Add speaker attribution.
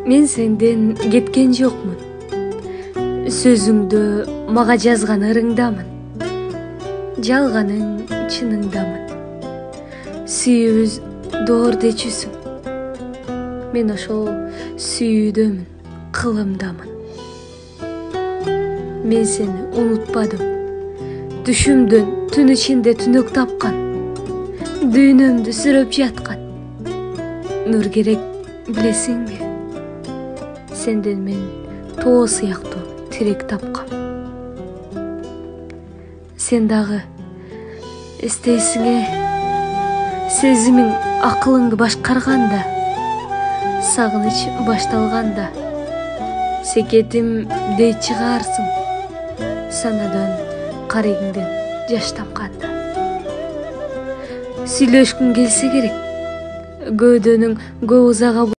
Speaker 1: Мен сенден кеткен жокмун. Сөзүңдө мага жазган ырыңдамын. Жалганың чыныңдамын. Сүйүүбүз доор дечүсүң. Мен ошол сүйүүдөмүн, кылымдамын. Мен сени унутпадым. Düşümдөн түн ичинде түнөк тапкан. Дүйнөмдү сүрөп жаткан. Нур керек билесиңби? Сенден мен тоо сыяктуу тирек тапкам. Сен дагы эстейсиңе, сезимиң акылыңды башкарганда, сагыныч башталганда, секетим дей чыгарсың, санадан карегиңден жаш тамканда. Сүйлөшкүң келсе керек, көөдөнүң көп узага